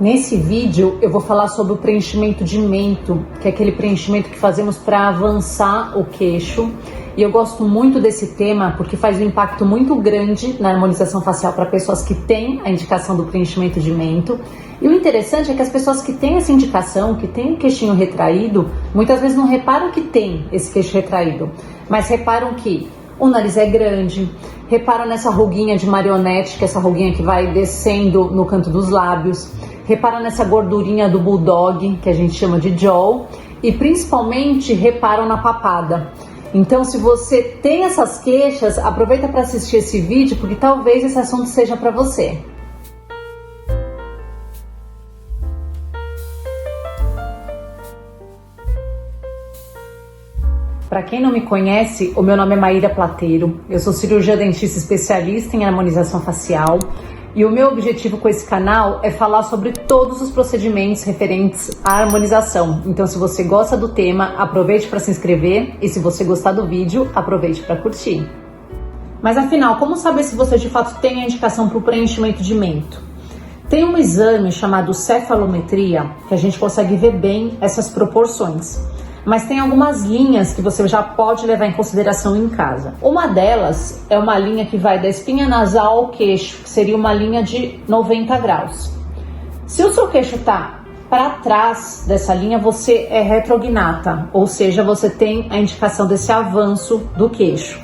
Nesse vídeo eu vou falar sobre o preenchimento de mento, que é aquele preenchimento que fazemos para avançar o queixo. E eu gosto muito desse tema porque faz um impacto muito grande na harmonização facial para pessoas que têm a indicação do preenchimento de mento. E o interessante é que as pessoas que têm essa indicação, que têm o queixinho retraído, muitas vezes não reparam que tem esse queixo retraído, mas reparam que o nariz é grande, reparam nessa ruguinha de marionete, que é essa ruguinha que vai descendo no canto dos lábios, reparam nessa gordurinha do bulldog, que a gente chama de jaw, e principalmente reparam na papada. Então, se você tem essas queixas, aproveita para assistir esse vídeo, porque talvez esse assunto seja para você. Para quem não me conhece, o meu nome é Maíra Plateiro, eu sou cirurgiã dentista especialista em harmonização facial e o meu objetivo com esse canal é falar sobre todos os procedimentos referentes à harmonização. Então, se você gosta do tema, aproveite para se inscrever e se você gostar do vídeo, aproveite para curtir. Mas afinal, como saber se você de fato tem a indicação para o preenchimento de mento? Tem um exame chamado cefalometria que a gente consegue ver bem essas proporções. Mas tem algumas linhas que você já pode levar em consideração em casa. Uma delas é uma linha que vai da espinha nasal ao queixo, que seria uma linha de 90 graus. Se o seu queixo está para trás dessa linha, você é retrognata, ou seja, você tem a indicação desse avanço do queixo.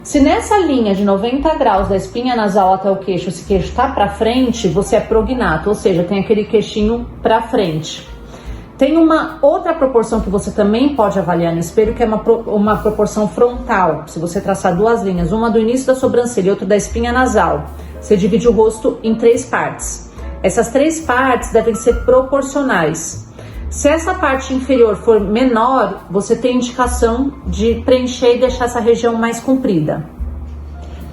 Se nessa linha de 90 graus da espinha nasal até o queixo, esse queixo está para frente, você é prognato, ou seja, tem aquele queixinho para frente. Tem uma outra proporção que você também pode avaliar no espelho, que é uma proporção frontal. Se você traçar duas linhas, uma do início da sobrancelha e outra da espinha nasal, você divide o rosto em 3 partes. Essas 3 partes devem ser proporcionais. Se essa parte inferior for menor, você tem indicação de preencher e deixar essa região mais comprida.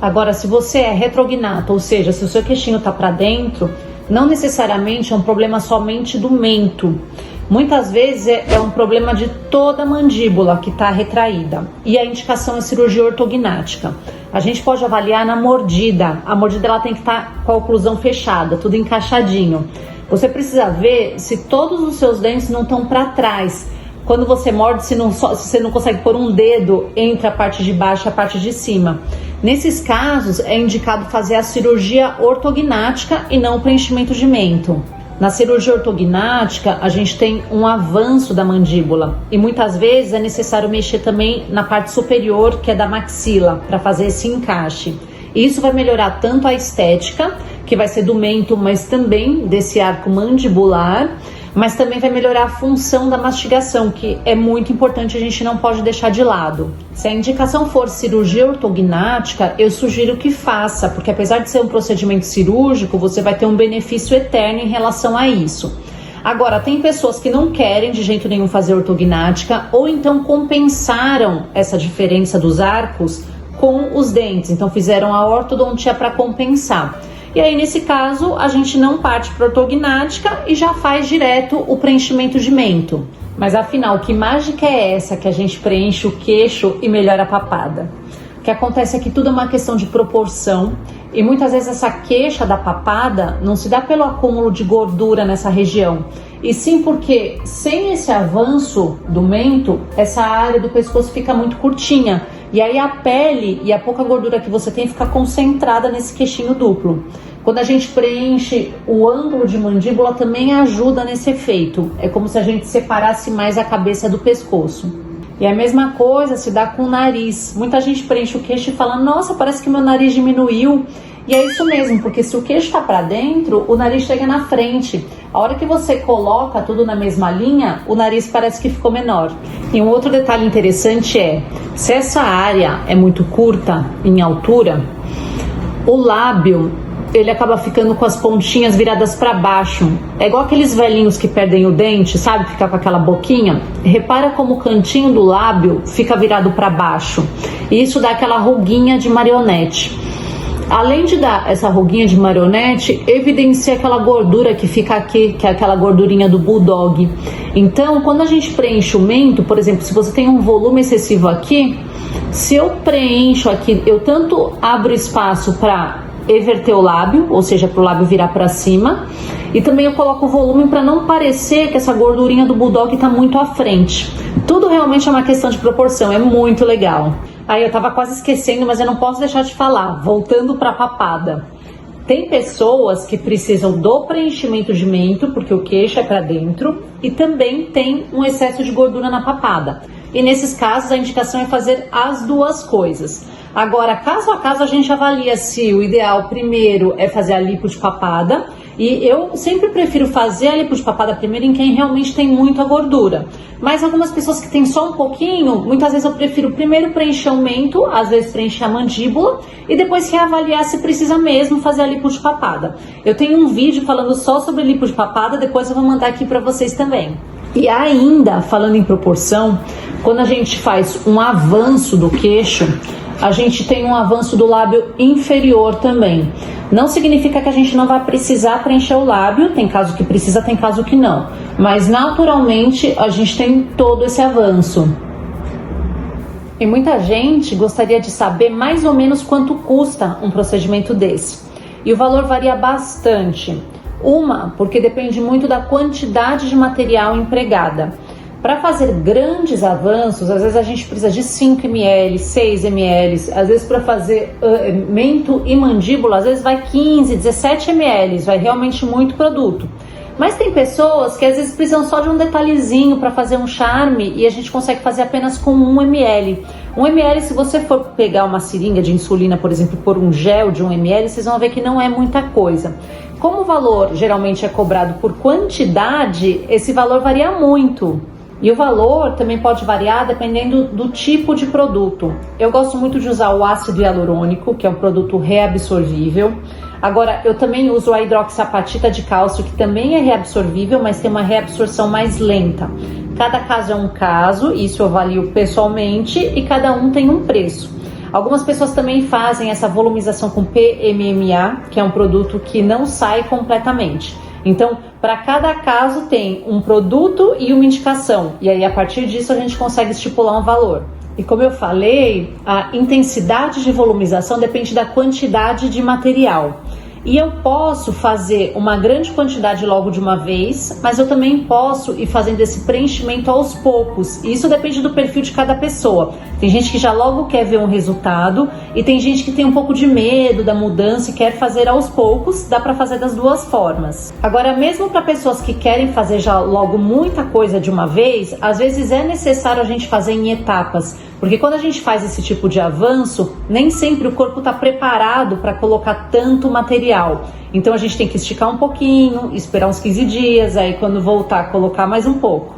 Agora, se você é retrognato, ou seja, se o seu queixinho está para dentro, não necessariamente é um problema somente do mento. Muitas vezes é um problema de toda a mandíbula que está retraída. E a indicação é cirurgia ortognática. A gente pode avaliar na mordida. A mordida ela tem que estar com a oclusão fechada, tudo encaixadinho. Você precisa ver se todos os seus dentes não estão para trás. Quando você morde, se você não consegue pôr um dedo entre a parte de baixo e a parte de cima. Nesses casos, é indicado fazer a cirurgia ortognática e não o preenchimento de mento. Na cirurgia ortognática, a gente tem um avanço da mandíbula e muitas vezes é necessário mexer também na parte superior, que é da maxila, para fazer esse encaixe. Isso vai melhorar tanto a estética, que vai ser do mento, mas também desse arco mandibular, mas também vai melhorar a função da mastigação, que é muito importante, a gente não pode deixar de lado. Se a indicação for cirurgia ortognática, eu sugiro que faça, porque apesar de ser um procedimento cirúrgico, você vai ter um benefício eterno em relação a isso. Agora, tem pessoas que não querem de jeito nenhum fazer ortognática, ou então compensaram essa diferença dos arcos com os dentes, então fizeram a ortodontia para compensar. E aí, nesse caso, a gente não parte para ortognática e já faz direto o preenchimento de mento. Mas afinal, que mágica é essa que a gente preenche o queixo e melhora a papada? O que acontece é que tudo é uma questão de proporção e muitas vezes essa queixa da papada não se dá pelo acúmulo de gordura nessa região, e sim porque sem esse avanço do mento, essa área do pescoço fica muito curtinha. E aí a pele e a pouca gordura que você tem fica concentrada nesse queixinho duplo. Quando a gente preenche o ângulo de mandíbula também ajuda nesse efeito. É como se a gente separasse mais a cabeça do pescoço. E a mesma coisa se dá com o nariz. Muita gente preenche o queixo e fala, nossa, parece que meu nariz diminuiu. E é isso mesmo, porque se o queixo está para dentro, o nariz chega na frente. A hora que você coloca tudo na mesma linha, o nariz parece que ficou menor. E um outro detalhe interessante é, se essa área é muito curta em altura, o lábio ele acaba ficando com as pontinhas viradas para baixo. É igual aqueles velhinhos que perdem o dente, sabe? Fica com aquela boquinha. Repara como o cantinho do lábio fica virado para baixo. E isso dá aquela ruguinha de marionete. Além de dar essa ruguinha de marionete, evidencia aquela gordura que fica aqui, que é aquela gordurinha do bulldog. Então, quando a gente preenche o mento, por exemplo, se você tem um volume excessivo aqui, se eu preencho aqui, eu tanto abro espaço para everter o lábio, ou seja, para o lábio virar para cima, E também eu coloco o volume para não parecer que essa gordurinha do bulldog está muito à frente. Tudo realmente é uma questão de proporção, é muito legal. Aí eu tava quase esquecendo, mas eu não posso deixar de falar. Voltando para a papada. Tem pessoas que precisam do preenchimento de mento, porque o queixo é para dentro, e também tem um excesso de gordura na papada. E nesses casos a indicação é fazer as duas coisas. Agora, caso a caso, a gente avalia se o ideal primeiro é fazer a lipo de papada, e eu sempre prefiro fazer a lipo de papada primeiro em quem realmente tem muita gordura. Mas algumas pessoas que têm só um pouquinho, muitas vezes eu prefiro primeiro preencher o mento, às vezes preencher a mandíbula, e depois reavaliar se precisa mesmo fazer a lipo de papada. Eu tenho um vídeo falando só sobre lipo de papada, depois eu vou mandar aqui para vocês também. E ainda, falando em proporção, quando a gente faz um avanço do queixo, a gente tem um avanço do lábio inferior também. Não significa que a gente não vai precisar preencher o lábio, tem caso que precisa, tem caso que não. Mas naturalmente a gente tem todo esse avanço. E muita gente gostaria de saber mais ou menos quanto custa um procedimento desse. E o valor varia bastante. Porque depende muito da quantidade de material empregada. Para fazer grandes avanços, às vezes a gente precisa de 5 ml, 6 ml, às vezes para fazer mento e mandíbula, às vezes vai 15, 17 ml, vai realmente muito produto. Mas tem pessoas que às vezes precisam só de um detalhezinho para fazer um charme e a gente consegue fazer apenas com 1 ml. 1 ml, se você for pegar uma seringa de insulina, por exemplo, por um gel de 1 ml, vocês vão ver que não é muita coisa. Como o valor geralmente é cobrado por quantidade, esse valor varia muito. E o valor também pode variar dependendo do tipo de produto. Eu gosto muito de usar o ácido hialurônico, que é um produto reabsorvível. Agora, eu também uso a hidroxiapatita de cálcio, que também é reabsorvível, mas tem uma reabsorção mais lenta. Cada caso é um caso, isso eu avalio pessoalmente, e cada um tem um preço. Algumas pessoas também fazem essa volumização com PMMA, que é um produto que não sai completamente. Então, para cada caso tem um produto e uma indicação, e aí a partir disso a gente consegue estipular um valor. E como eu falei, a intensidade de volumização depende da quantidade de material. E eu posso fazer uma grande quantidade logo de uma vez, mas eu também posso ir fazendo esse preenchimento aos poucos. E isso depende do perfil de cada pessoa. Tem gente que já logo quer ver um resultado e tem gente que tem um pouco de medo da mudança e quer fazer aos poucos. Dá para fazer das duas formas. Agora, mesmo para pessoas que querem fazer já logo muita coisa de uma vez, às vezes é necessário a gente fazer em etapas. Porque quando a gente faz esse tipo de avanço, nem sempre o corpo está preparado para colocar tanto material. Então a gente tem que esticar um pouquinho, esperar uns 15 dias, aí quando voltar colocar mais um pouco.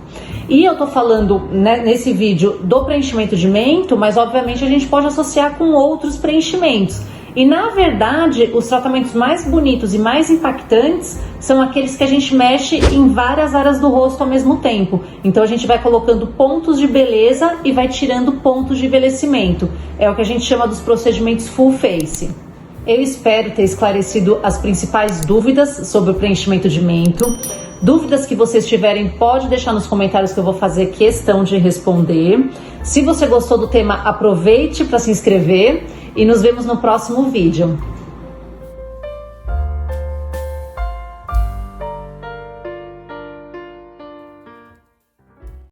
E eu tô falando, né, nesse vídeo do preenchimento de mento, mas obviamente a gente pode associar com outros preenchimentos. E na verdade, os tratamentos mais bonitos e mais impactantes são aqueles que a gente mexe em várias áreas do rosto ao mesmo tempo. Então a gente vai colocando pontos de beleza e vai tirando pontos de envelhecimento. É o que a gente chama dos procedimentos full face. Eu espero ter esclarecido as principais dúvidas sobre o preenchimento de mento. Dúvidas que vocês tiverem, pode deixar nos comentários que eu vou fazer questão de responder. Se você gostou do tema, aproveite para se inscrever e nos vemos no próximo vídeo.